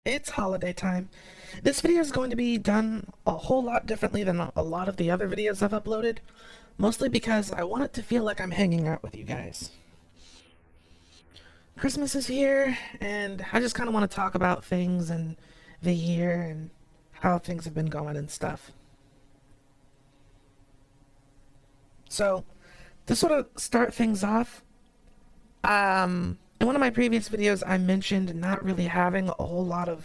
It's holiday time. This video is going to be done a whole lot differently than a lot of the other videos I've uploaded, mostly because I want it to feel like I'm hanging out with you guys. Christmas is here, and I just kind of want to talk about things and the year and how things have been going and stuff. So, to sort of start things off, in one of my previous videos, I mentioned not really having a whole lot of,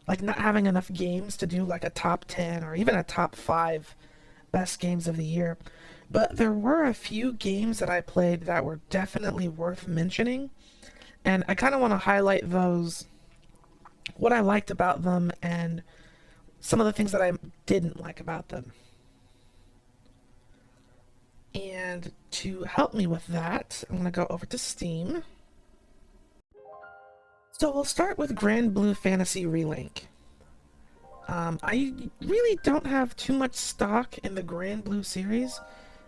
like, not having enough games to do like a top 10 or even a top 5 best games of the year. But there were a few games that I played that were definitely worth mentioning, and I kind of want to highlight those, what I liked about them, and some of the things that I didn't like about them. And to help me with that, I'm going to go over to Steam. So we'll start with Grand Blue Fantasy Relink. I really don't have too much stock in the Grand Blue series,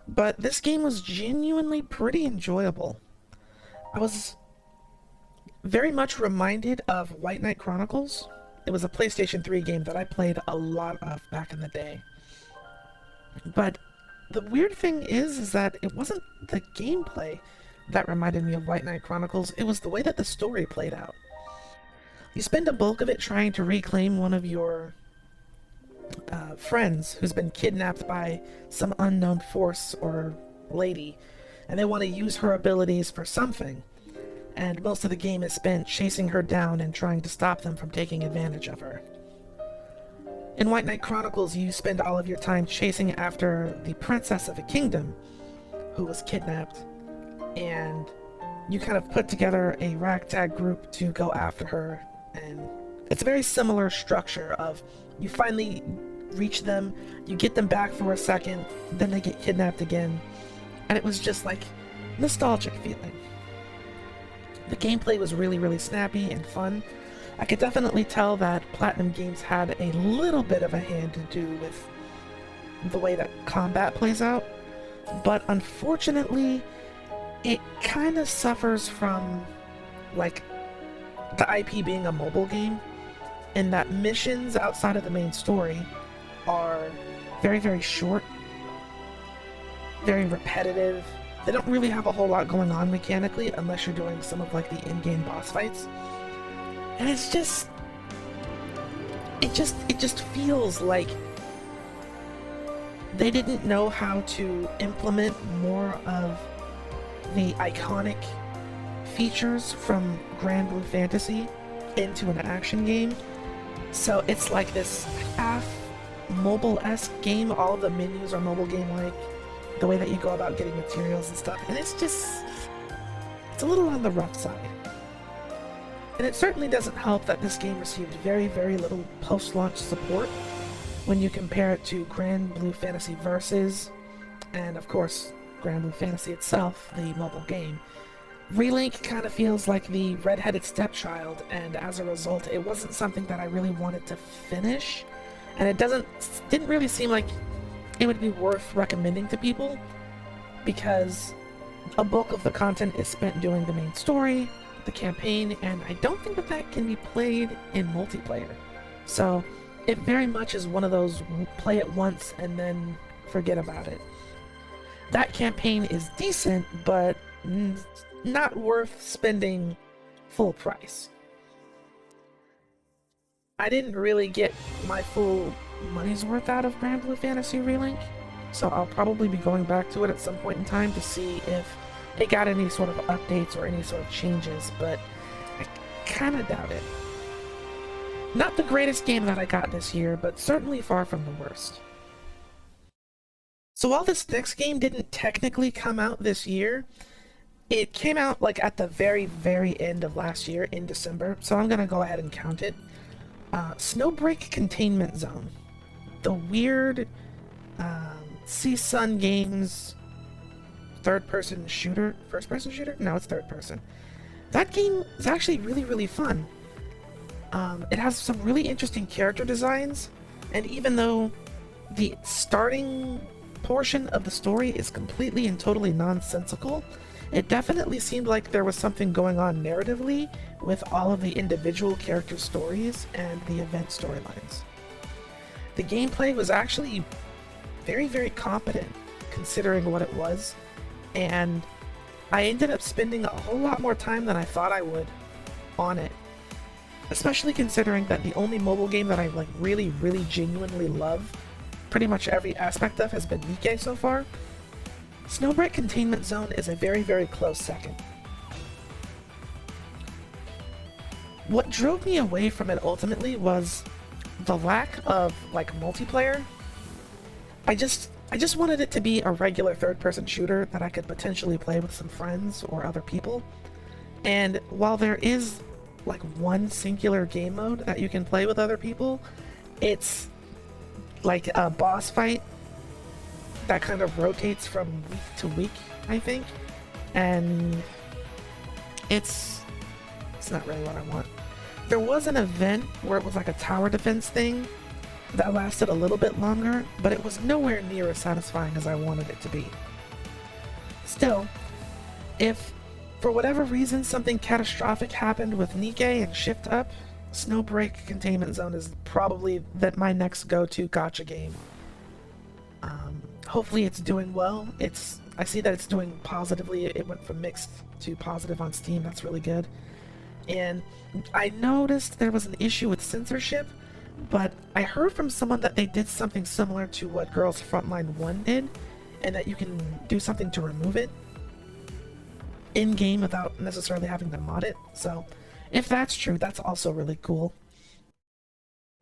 but this game was genuinely pretty enjoyable. I was very much reminded of White Knight Chronicles. It was a PlayStation 3 game that I played a lot of back in the day. But the weird thing is that it wasn't the gameplay that reminded me of White Knight Chronicles, it was the way that the story played out. You spend a bulk of it trying to reclaim one of your friends who's been kidnapped by some unknown force or lady, and they want to use her abilities for something. And most of the game is spent chasing her down and trying to stop them from taking advantage of her. In White Knight Chronicles, you spend all of your time chasing after the princess of a kingdom who was kidnapped, and you kind of put together a ragtag group to go after her, and it's a very similar structure of you finally reach them, you get them back for a second, then they get kidnapped again, and it was just like nostalgic feeling. The gameplay was really snappy and fun. I could definitely tell that Platinum Games had a little bit of a hand to do with the way that combat plays out, but unfortunately, it kind of suffers from, like, the IP being a mobile game, in that missions outside of the main story are very short, very repetitive. They don't really have a whole lot going on mechanically unless you're doing some of like the in-game boss fights. And it's just it just feels like they didn't know how to implement more of the iconic features from Grand Blue Fantasy into an action game. So it's like this half mobile-esque game. All of the menus are mobile game-like, the way that you go about getting materials and stuff, and it's a little on the rough side. And it certainly doesn't help that this game received very little post-launch support when you compare it to Grand Blue Fantasy Versus, and of course, Grand Blue Fantasy itself, the mobile game. Relink kind of feels like the red-headed stepchild, and as a result, it wasn't something that I really wanted to finish, and it didn't really seem like it would be worth recommending to people, because a bulk of the content is spent doing the main story, the campaign, and I don't think that can be played in multiplayer. So it very much is one of those play it once and then forget about it. That campaign is decent, but not worth spending full price. I didn't really get my full money's worth out of Grand Blue Fantasy Relink, so I'll probably be going back to it at some point in time to see if it got any sort of updates or any sort of changes, but I kind of doubt it. Not the greatest game that I got this year, but certainly far from the worst. So while this next game didn't technically come out this year, it came out like at the very end of last year in December, so I'm gonna go ahead and count it. Snowbreak Containment Zone. The weird Sun Games third-person shooter, first-person shooter? No, it's third-person. That game is actually really fun. It has some really interesting character designs, and even though the starting portion of the story is completely and totally nonsensical, It definitely seemed like there was something going on narratively with all of the individual character stories and the event storylines. The gameplay was actually very, very competent considering what it was, and I ended up spending a whole lot more time than I thought I would on it. Especially considering that the only mobile game that I really, really genuinely love pretty much every aspect of has been Nikke so far. Snowbreak Containment Zone is a very, very close second. What drove me away from it ultimately was the lack of multiplayer. I just wanted it to be a regular third-person shooter that I could potentially play with some friends or other people. And while there is one singular game mode that you can play with other people, it's like a boss fight that kind of rotates from week to week, I think. And it's not really what I want. There was an event where it was like a tower defense thing that lasted a little bit longer, but it was nowhere near as satisfying as I wanted it to be. Still, if for whatever reason something catastrophic happened with Nikke and Shift Up, Snowbreak Containment Zone is probably my next go-to gacha game. Hopefully it's doing well. I see that it's doing positively. It went from mixed to positive on Steam. That's really good. And I noticed there was an issue with censorship, but I heard from someone that they did something similar to what Girls Frontline 1 did, and that you can do something to remove it in-game without necessarily having to mod it. So if that's true, that's also really cool.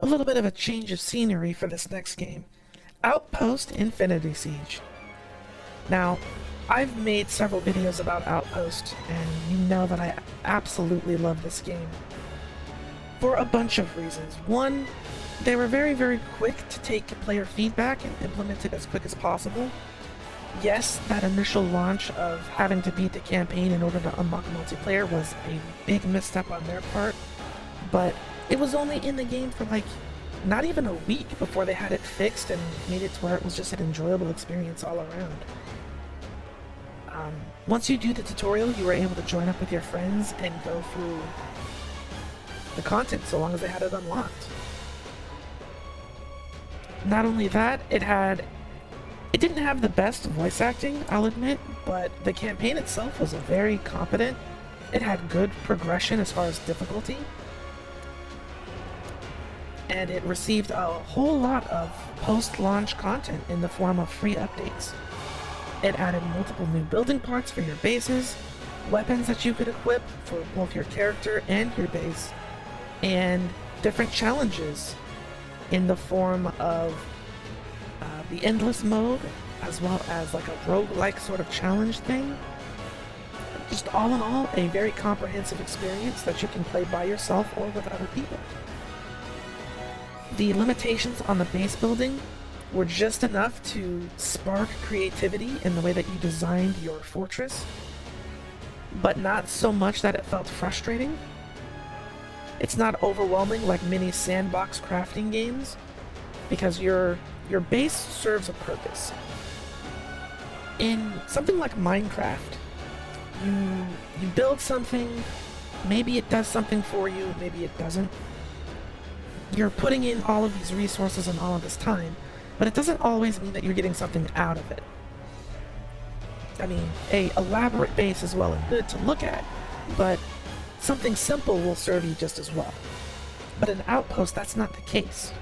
A little bit of a change of scenery for this next game. Outpost Infinity Siege. Now, I've made several videos about Outpost, and you know that I absolutely love this game. For a bunch of reasons. One, they were very, very quick to take player feedback and implement it as quick as possible. Yes, that initial launch of having to beat the campaign in order to unlock multiplayer was a big misstep on their part, but it was only in the game for not even a week before they had it fixed and made it to where it was just an enjoyable experience all around. Once you do the tutorial, you were able to join up with your friends and go through the content so long as they had it unlocked. Not only that, it didn't have the best voice acting, I'll admit, but the campaign itself was very competent. It had good progression as far as difficulty, and it received a whole lot of post-launch content in the form of free updates. It added multiple new building parts for your bases, weapons that you could equip for both your character and your base, and different challenges in the form of the endless mode, as well as a roguelike sort of challenge thing. Just all in all, a very comprehensive experience that you can play by yourself or with other people. The limitations on the base building were just enough to spark creativity in the way that you designed your fortress, but not so much that it felt frustrating. It's not overwhelming like many sandbox crafting games, because your base serves a purpose. In something like Minecraft, you build something, maybe it does something for you, maybe it doesn't. You're putting in all of these resources and all of this time, but it doesn't always mean that you're getting something out of it. I mean, a elaborate base is well and good to look at, but something simple will serve you just as well. But in Outpost, that's not the case.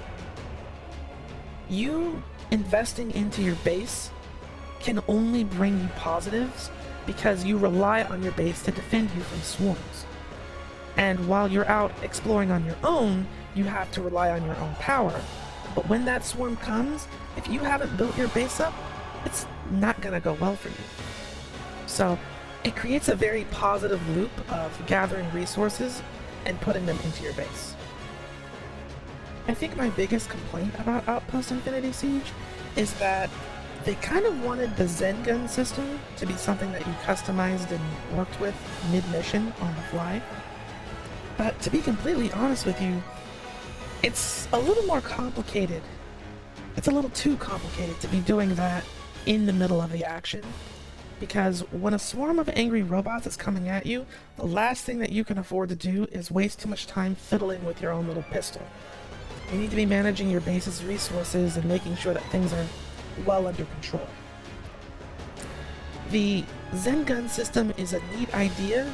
You investing into your base can only bring you positives because you rely on your base to defend you from swarms. And while you're out exploring on your own, you have to rely on your own power. But when that swarm comes, if you haven't built your base up, it's not gonna go well for you. So it creates a very positive loop of gathering resources and putting them into your base. I think my biggest complaint about Outpost Infinity Siege is that they kind of wanted the Zen gun system to be something that you customized and worked with mid-mission on the fly. But to be completely honest with you, it's a little more complicated. It's a little too complicated to be doing that in the middle of the action. because when a swarm of angry robots is coming at you, the last thing that you can afford to do is waste too much time fiddling with your own little pistol. You need to be managing your base's resources and making sure that things are well under control. The Zen gun system is a neat idea,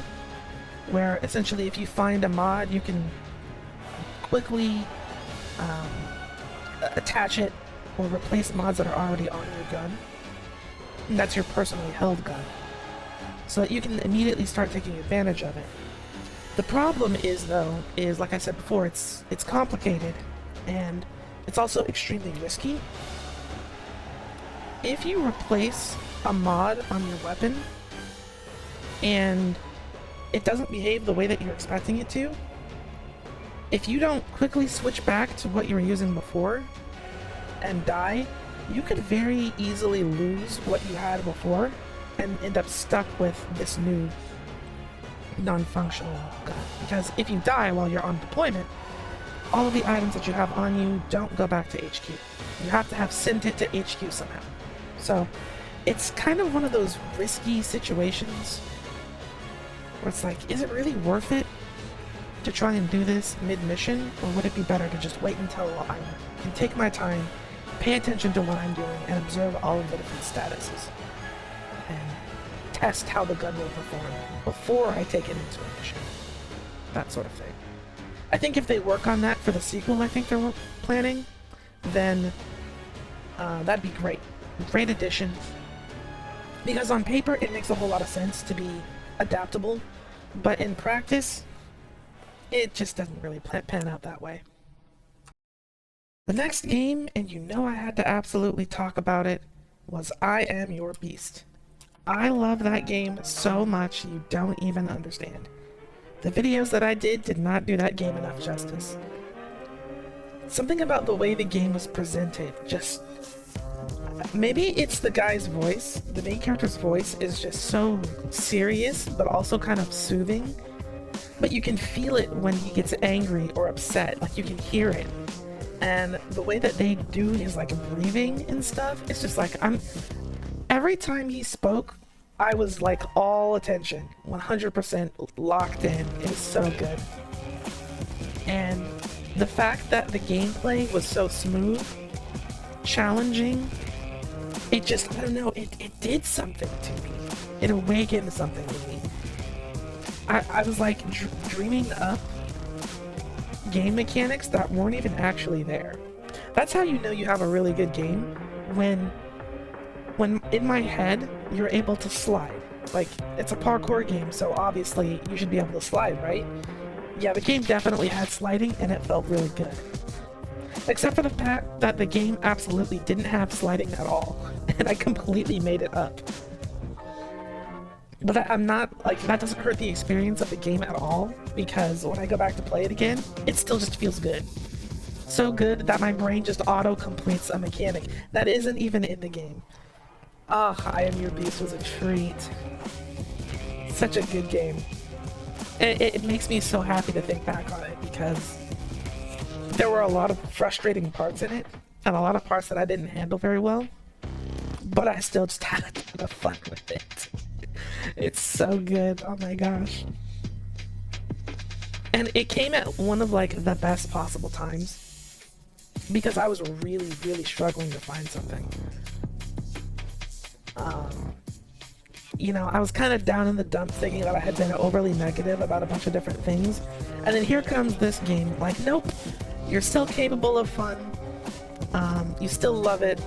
where essentially if you find a mod, you can quickly attach it or replace mods that are already on your gun. And that's your personally held gun, so that you can immediately start taking advantage of it. The problem is, though, is like I said before, it's complicated, and it's also extremely risky. If you replace a mod on your weapon and it doesn't behave the way that you're expecting it to, if you don't quickly switch back to what you were using before and die, you could very easily lose what you had before and end up stuck with this new non-functional gun. Because if you die while you're on deployment, all of the items that you have on you don't go back to HQ. You have to have sent it to HQ somehow. So it's kind of one of those risky situations where it's like, is it really worth it to try and do this mid-mission, or would it be better to just wait until I can take my time, pay attention to what I'm doing, and observe all of the different statuses, and test how the gun will perform before I take it into a mission. That sort of thing. I think if they work on that for the sequel I think they're planning, then that'd be great. Great addition. Because on paper it makes a whole lot of sense to be adaptable, but in practice, it just doesn't really pan out that way. The next game, and you know I had to absolutely talk about it, was I Am Your Beast. I love that game so much you don't even understand. The videos that I did not do that game enough justice. Something about the way the game was presented, just... Maybe it's the guy's voice. The main character's voice is just so serious, but also kind of soothing. But you can feel it when he gets angry or upset, like you can hear it. And the way that they do his like breathing and stuff, it's just like every time he spoke, I was like all attention, 100% locked in. It was so good. And the fact that the gameplay was so smooth, challenging, it just, I don't know, it did something to me. It awakened something in me. I was like dreaming up game mechanics that weren't even actually there. That's how you know you have a really good game, when in my head you're able to slide. Like, it's a parkour game, so obviously you should be able to slide, right? Yeah, the game definitely had sliding and it felt really good. Except for the fact that the game absolutely didn't have sliding at all, and I completely made it up. But I'm not, like, that doesn't hurt the experience of the game at all, because when I go back to play it again, it still just feels good. So good that my brain just auto-completes a mechanic that isn't even in the game. Ah, I Am Your Beast was a treat. Such a good game. It makes me so happy to think back on it, because there were a lot of frustrating parts in it, and a lot of parts that I didn't handle very well, but I still just had a ton of fun with it. It's so good, oh my gosh. And it came at one of like the best possible times, because I was really, really struggling to find something. You know, I was kind of down in the dumps thinking that I had been overly negative about a bunch of different things, and then here comes this game, like, nope, you're still capable of fun, you still love it.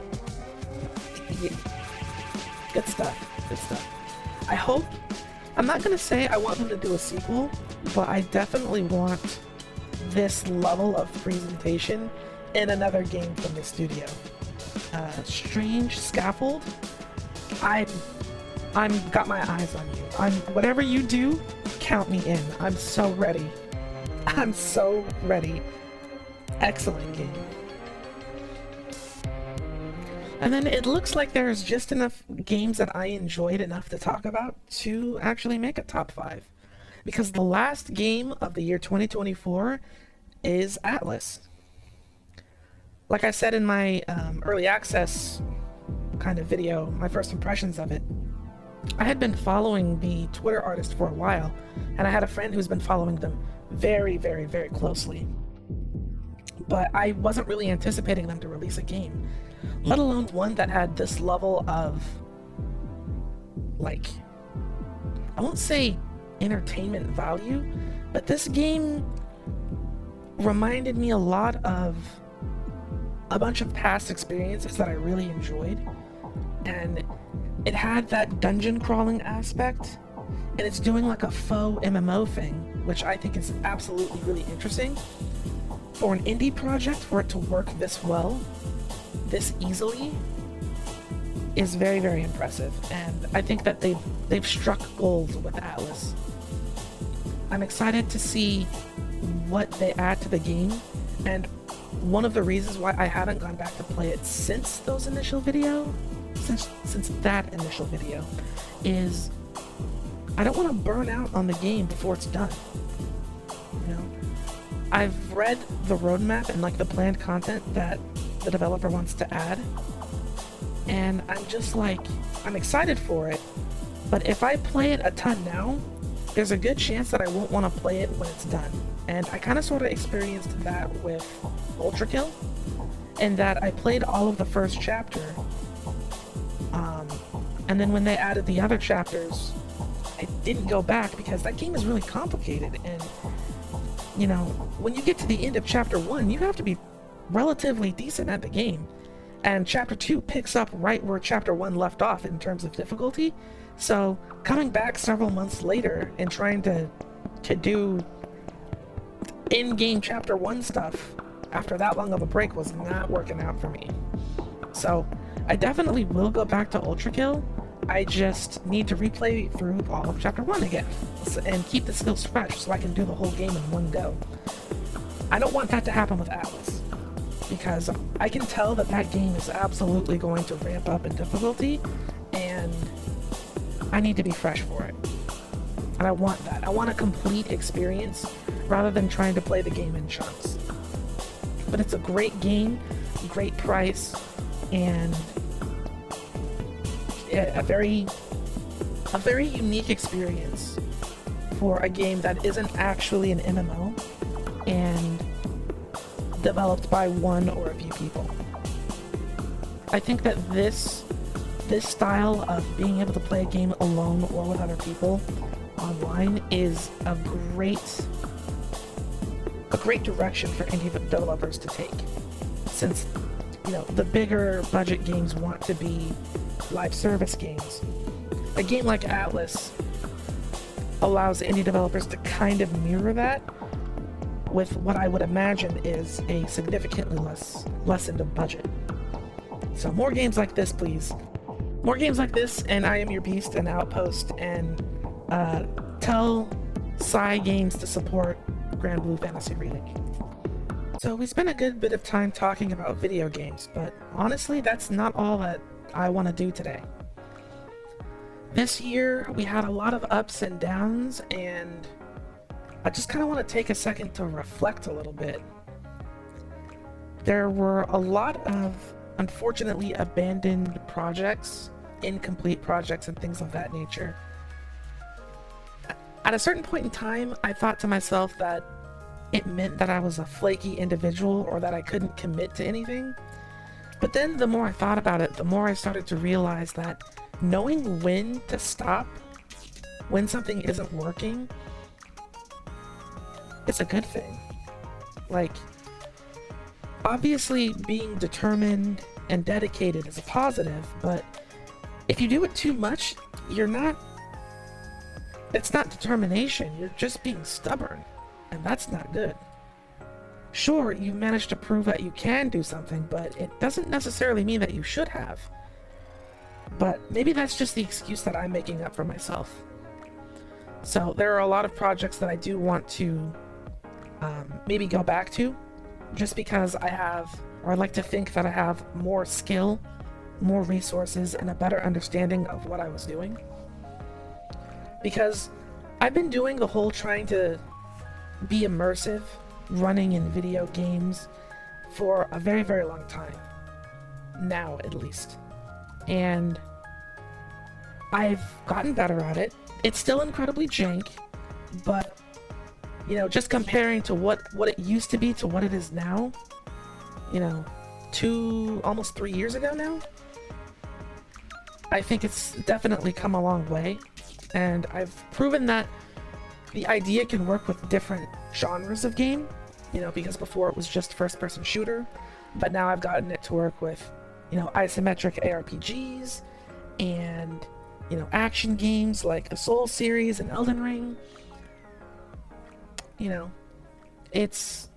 Good stuff, good stuff. I hope, I'm not gonna say I want them to do a sequel, but I definitely want this level of presentation in another game from the studio. Strange Scaffold, I'm got my eyes on you. Whatever you do, count me in. I'm so ready. I'm so ready. Excellent game. And then it looks like there's just enough games that I enjoyed enough to talk about to actually make a top 5. Because the last game of the year 2024 is Atlas. Like I said in my early access kind of video, my first impressions of it, I had been following the Twitter artist for a while, and I had a friend who's been following them very, very, very closely. But I wasn't really anticipating them to release a game, let alone one that had this level of, like, I won't say entertainment value, but this game reminded me a lot of a bunch of past experiences that I really enjoyed. And it had that dungeon crawling aspect, and it's doing like a faux MMO thing, which I think is absolutely really interesting. For an indie project, for it to work this well, this easily, is very, very impressive. And I think that they've struck gold with Atlas. I'm excited to see what they add to the game, and one of the reasons why I haven't gone back to play it since that initial video is I don't want to burn out on the game before it's done. You know, I've read the roadmap and like the planned content that the developer wants to add, and I'm just like, I'm excited for it, but if I play it a ton now, there's a good chance that I won't want to play it when it's done. And I kind of sort of experienced that with Ultrakill, in that I played all of the first chapter, and then when they added the other chapters, I didn't go back because that game is really complicated. And you know, when you get to the end of chapter 1, you have to be relatively decent at the game, and chapter 2 picks up right where chapter 1 left off in terms of difficulty. So coming back several months later and trying to do in-game chapter 1 stuff after that long of a break was not working out for me. So I definitely will go back to Ultrakill. I just need to replay through all of chapter 1 again and keep the skills fresh so I can do the whole game in one go. I don't want that to happen with Atlas, because I can tell that that game is absolutely going to ramp up in difficulty, and I need to be fresh for it. And I want that. I want a complete experience rather than trying to play the game in chunks. But it's a great game, great price, and a very unique experience for a game that isn't actually an MMO and developed by one or a few people. I think that this style of being able to play a game alone or with other people online is a great direction for indie developers to take, since, you know, the bigger budget games want to be live service games. A game like Atlas allows indie developers to kind of mirror that with what I would imagine is a significantly lessened budget. So more games like this, please. More games like this, and I Am Your Beast and Outpost, and tell Psy Games to support Grand Blue Fantasy Remake. So we spent a good bit of time talking about video games, but honestly, that's not all that I want to do today. This year, we had a lot of ups and downs, and I just kind of want to take a second to reflect a little bit. There were a lot of, unfortunately, abandoned projects, incomplete projects, and things of that nature. At a certain point in time, I thought to myself that it meant that I was a flaky individual or that I couldn't commit to anything. But then the more I thought about it, the more I started to realize that knowing when to stop, when something isn't working, it's a good thing. Like, obviously being determined and dedicated is a positive, but if you do it too much, it's not determination, you're just being stubborn, and that's not good. Sure, you managed to prove that you can do something, but it doesn't necessarily mean that you should have. But maybe that's just the excuse that I'm making up for myself. So there are a lot of projects that I do want to maybe go back to, just because I'd like to think that I have more skill, more resources, and a better understanding of what I was doing. Because I've been doing the whole trying to be immersive, running in video games for a very, very long time. Now, at least. And I've gotten better at it. It's still incredibly jank, but you know, just comparing to what it used to be to what it is now, you know, almost 3 years ago now, I think it's definitely come a long way, and I've proven that the idea can work with different genres of game, you know, because before it was just first-person shooter, but now I've gotten it to work with, you know, isometric ARPGs and, you know, action games like the Soul series and Elden Ring. You know, it's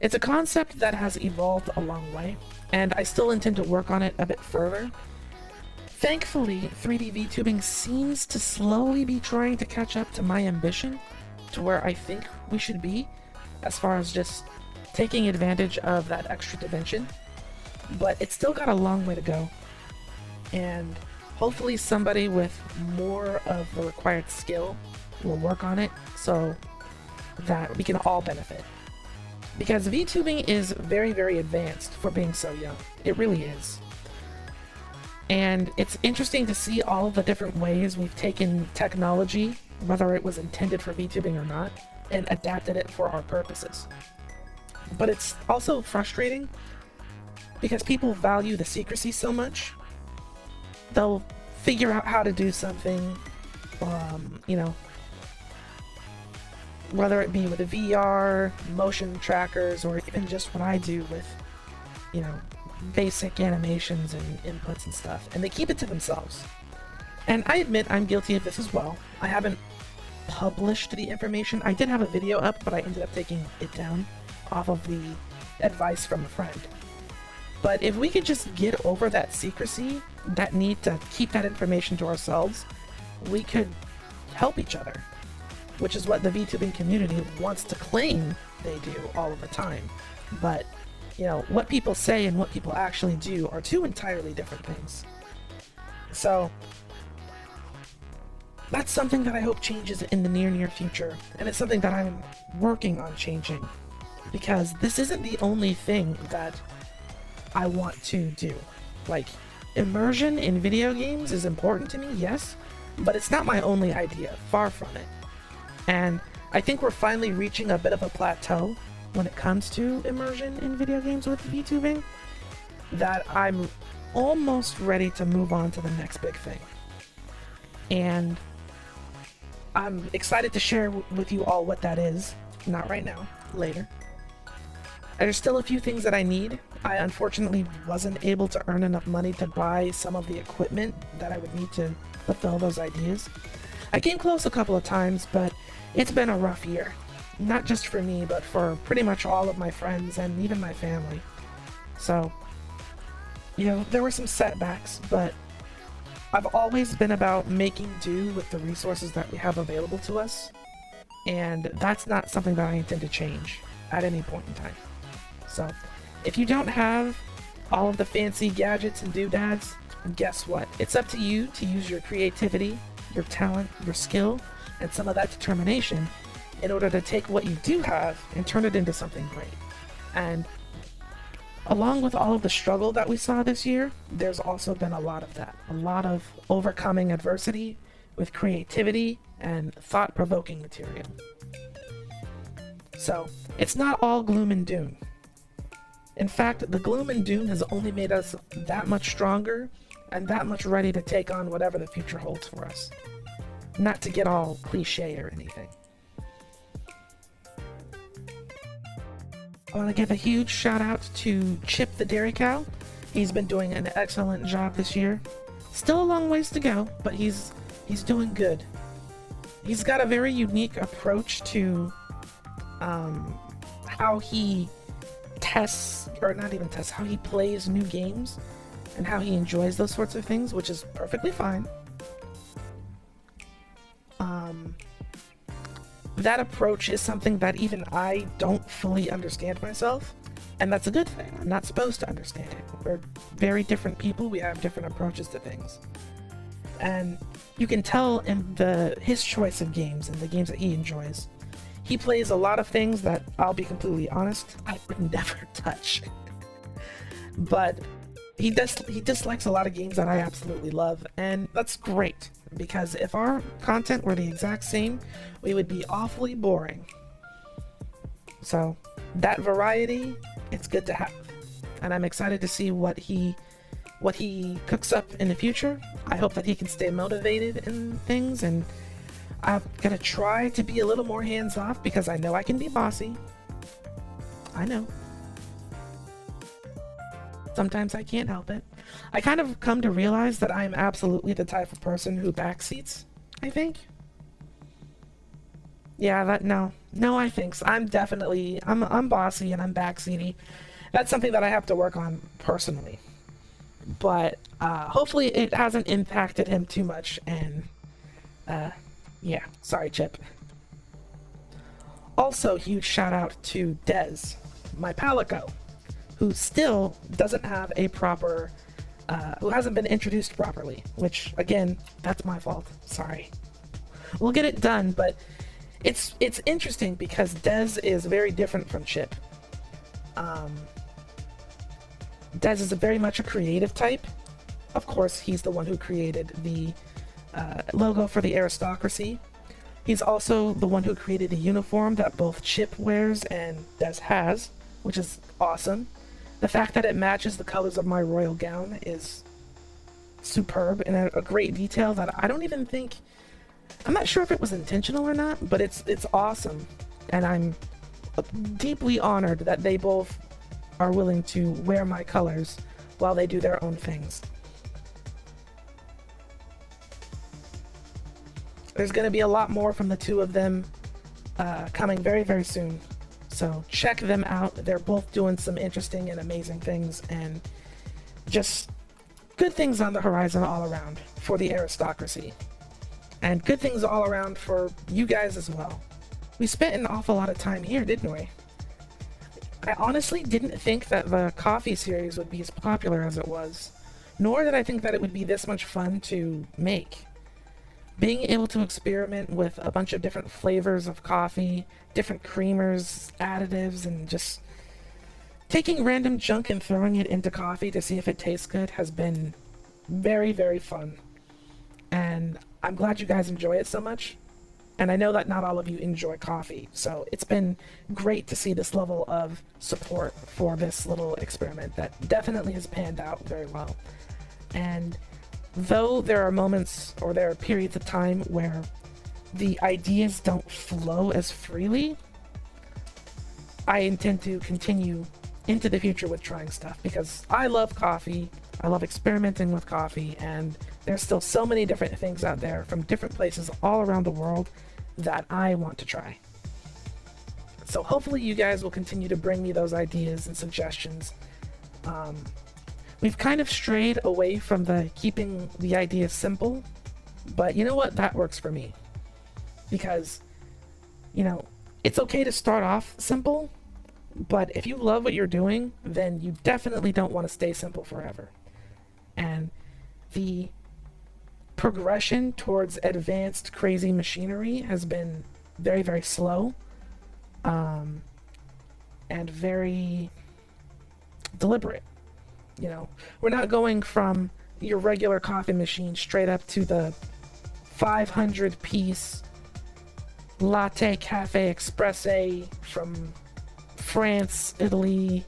a concept that has evolved a long way, and I still intend to work on it a bit further. Thankfully, 3D VTubing seems to slowly be trying to catch up to my ambition, to where I think we should be, as far as just taking advantage of that extra dimension. But it's still got a long way to go, and hopefully somebody with more of the required skill will work on it so that we can all benefit. Because VTubing is very, very advanced for being so young. It really is. And it's interesting to see all of the different ways we've taken technology, whether it was intended for VTubing or not, and adapted it for our purposes. But it's also frustrating because people value the secrecy so much. They'll figure out how to do something, you know, whether it be with a VR, motion trackers, or even just what I do with, you know, basic animations and inputs and stuff, and they keep it to themselves. And I admit I'm guilty of this as well. I haven't published the information. I did have a video up, but I ended up taking it down off of the advice from a friend. But if we could just get over that secrecy, that need to keep that information to ourselves, we could help each other, which is what the VTubing community wants to claim they do all of the time. But you know, what people say and what people actually do are two entirely different things. So that's something that I hope changes in the near future, and it's something that I'm working on changing, because this isn't the only thing that I want to do. Like, immersion in video games is important to me, yes, but it's not my only idea, far from it. And I think we're finally reaching a bit of a plateau when it comes to immersion in video games with VTubing, that I'm almost ready to move on to the next big thing. And I'm excited to share with you all what that is. Not right now, later. There's still a few things that I need. I unfortunately wasn't able to earn enough money to buy some of the equipment that I would need to fulfill those ideas. I came close a couple of times, but it's been a rough year. Not just for me, but for pretty much all of my friends and even my family. So, you know, there were some setbacks, but I've always been about making do with the resources that we have available to us, and that's not something that I intend to change at any point in time. So, if you don't have all of the fancy gadgets and doodads, guess what? It's up to you to use your creativity, your talent, your skill, and some of that determination in order to take what you do have and turn it into something great. And along with all of the struggle that we saw this year, there's also been a lot of that. A lot of overcoming adversity with creativity and thought-provoking material. So, it's not all gloom and doom. In fact, the gloom and doom has only made us that much stronger and that much ready to take on whatever the future holds for us. Not to get all cliche or anything. I want to give a huge shout out to Chip the Dairy Cow. He's been doing an excellent job this year. Still a long ways to go, but he's doing good. He's got a very unique approach to how he tests, or not even tests, how he plays new games and how he enjoys those sorts of things, which is perfectly fine. That approach is something that even I don't fully understand myself, and that's a good thing. I'm not supposed to understand it. We're very different people. We have different approaches to things. And you can tell in his choice of games and the games that he enjoys. He plays a lot of things that, I'll be completely honest, I would never touch. But he dislikes a lot of games that I absolutely love, and that's great, because if our content were the exact same, we would be awfully boring. So that variety, it's good to have, and I'm excited to see what he cooks up in the future. I hope that he can stay motivated in things, and I'm gonna try to be a little more hands-off because I know I can be bossy. I know. Sometimes I can't help it. I kind of come to realize that I'm absolutely the type of person who backseats, I think. Yeah, no, I think so. I'm bossy and I'm backseaty. That's something that I have to work on personally. But hopefully it hasn't impacted him too much, and yeah, sorry, Chip. Also, huge shout out to Dez, my Palico, who still doesn't have a proper, who hasn't been introduced properly, which, again, that's my fault. Sorry. We'll get it done, but it's interesting because Dez is very different from Chip. Dez is very much a creative type. Of course, he's the one who created the logo for the aristocracy. He's also the one who created the uniform that both Chip wears and Dez has, which is awesome. The fact that it matches the colors of my royal gown is superb and a great detail that I don't even think... I'm not sure if it was intentional or not, but it's awesome. And I'm deeply honored that they both are willing to wear my colors while they do their own things. There's going to be a lot more from the two of them coming very, very soon. So check them out. They're both doing some interesting and amazing things, and just good things on the horizon all around for the aristocracy. And good things all around for you guys as well. We spent an awful lot of time here, didn't we? I honestly didn't think that the coffee series would be as popular as it was, nor did I think that it would be this much fun to make. Being able to experiment with a bunch of different flavors of coffee, different creamers, additives, and just taking random junk and throwing it into coffee to see if it tastes good has been very, very fun. And I'm glad you guys enjoy it so much. And I know that not all of you enjoy coffee, so it's been great to see this level of support for this little experiment that definitely has panned out very well. And though there are moments or there are periods of time where the ideas don't flow as freely, I intend to continue into the future with trying stuff because I love coffee, I love experimenting with coffee, and there's still so many different things out there from different places all around the world that I want to try. So hopefully you guys will continue to bring me those ideas and suggestions. We've kind of strayed away from the keeping the ideas simple, but you know what? That works for me. Because, you know, it's okay to start off simple, but if you love what you're doing, then you definitely don't want to stay simple forever. And the progression towards advanced crazy machinery has been very, very slow, and very deliberate. You know, we're not going from your regular coffee machine straight up to the 500 piece latte cafe expresse from France, Italy,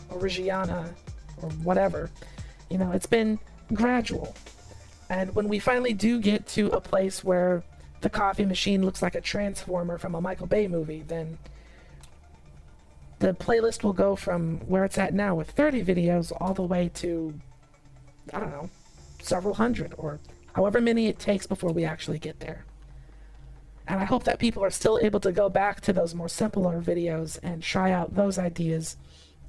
or Reggiana, or whatever. You know, it's been gradual. And when we finally do get to a place where the coffee machine looks like a transformer from a Michael Bay movie, then the playlist will go from where it's at now with 30 videos all the way to, I don't know, several hundred, or however many it takes before we actually get there. And I hope that people are still able to go back to those more simpler videos and try out those ideas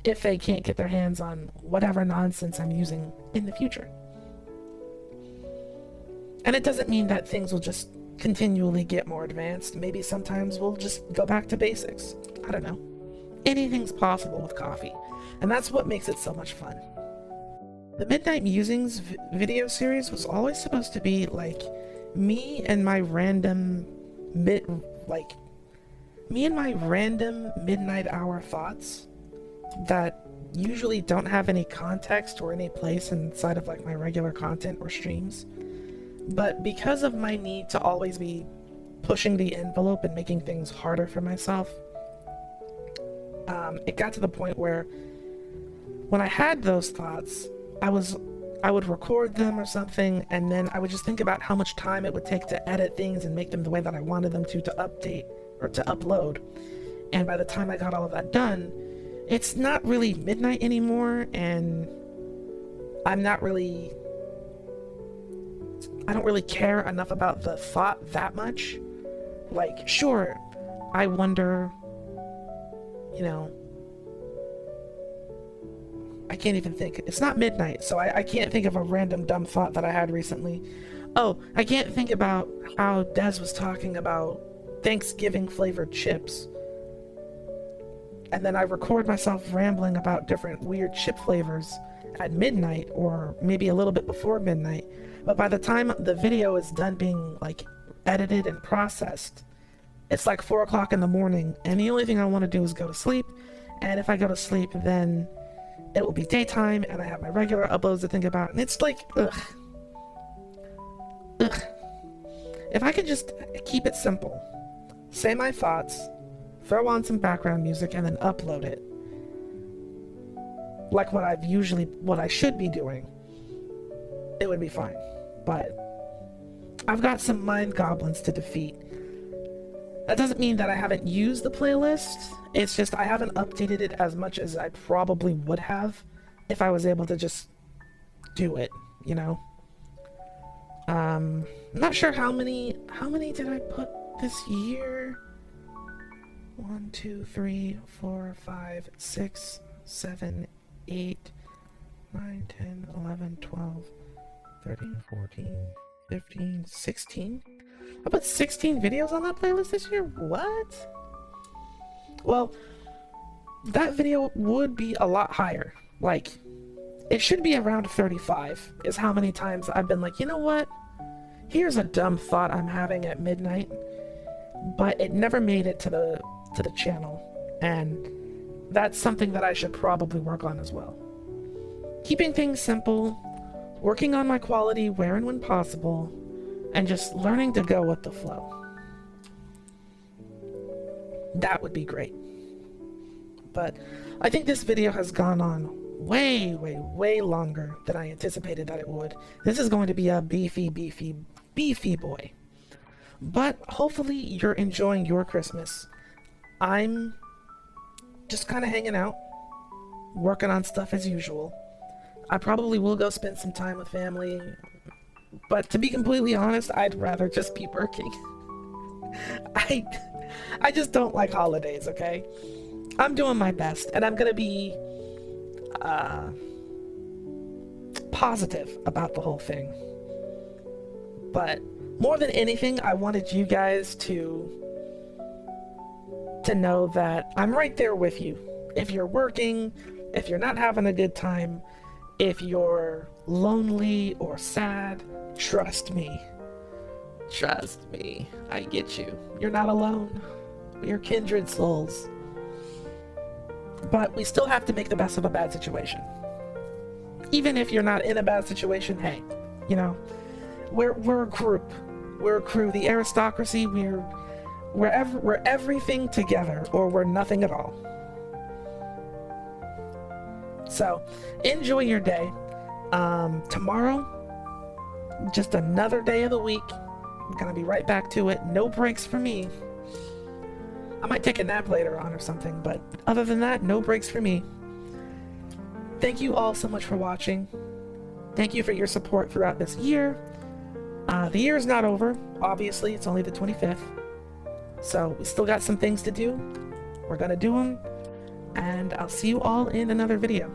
if they can't get their hands on whatever nonsense I'm using in the future. And it doesn't mean that things will just continually get more advanced. Maybe sometimes we'll just go back to basics. I don't know. Anything's possible with coffee, and that's what makes it so much fun. The Midnight Musings video series was always supposed to be like me and my random midnight hour thoughts that usually don't have any context or any place inside of like my regular content or streams. But because of my need to always be pushing the envelope and making things harder for myself, it got to the point where when I had those thoughts, I would record them or something, and then I would just think about how much time it would take to edit things and make them the way that I wanted them to update or to upload. And by the time I got all of that done, it's not really midnight anymore, and I don't really care enough about the thought that much. Like, sure, I wonder, you know, I can't even think. It's not midnight, so I can't think of a random dumb thought that I had recently. Oh, I can't think about how Des was talking about Thanksgiving flavored chips. And then I record myself rambling about different weird chip flavors at midnight, or maybe a little bit before midnight. But by the time the video is done being like edited and processed, it's like 4 o'clock in the morning, and the only thing I want to do is go to sleep. And if I go to sleep, then it will be daytime, and I have my regular uploads to think about, and it's like, ugh. If I could just keep it simple, say my thoughts, throw on some background music, and then upload it, like what I should be doing, it would be fine. But I've got some mind goblins to defeat. That doesn't mean that I haven't used the playlist. It's just I haven't updated it as much as I probably would have if I was able to just do it, you know? I'm not sure how many did I put this year? 1, 2, 3, 4, 5, 6, 7, 8, 9, 10, 11, 12, 13, 14, 15, 16? I put 16 videos on that playlist this year? What? Well, that video would be a lot higher. Like, it should be around 35, is how many times I've been like, you know what? Here's a dumb thought I'm having at midnight. But it never made it to the channel. And that's something that I should probably work on as well. Keeping things simple, working on my quality where and when possible, and just learning to go with the flow. That would be great. But I think this video has gone on way, way, way longer than I anticipated that it would. This is going to be a beefy boy. But hopefully you're enjoying your Christmas. I'm just kind of hanging out, working on stuff as usual. I probably will go spend some time with family, but to be completely honest, I'd rather just be working. I just don't like holidays, okay? I'm doing my best, and I'm gonna be positive about the whole thing. But more than anything, I wanted you guys to know that I'm right there with you. If you're working, if you're not having a good time, if you're lonely or sad, trust me. Trust me. I get you. You're not alone. We are kindred souls. But we still have to make the best of a bad situation. Even if you're not in a bad situation, hey, you know, we're a group. We're a crew. The aristocracy, we're everything together, or we're nothing at all. So, enjoy your day. Tomorrow, just another day of the week. I'm gonna be right back to it. No breaks for me. I might take a nap later on or something, but other than that, no breaks for me. Thank you all so much for watching. Thank you for your support throughout this year. The year is not over. Obviously, it's only the 25th. So, we still got some things to do. We're gonna do them. And I'll see you all in another video.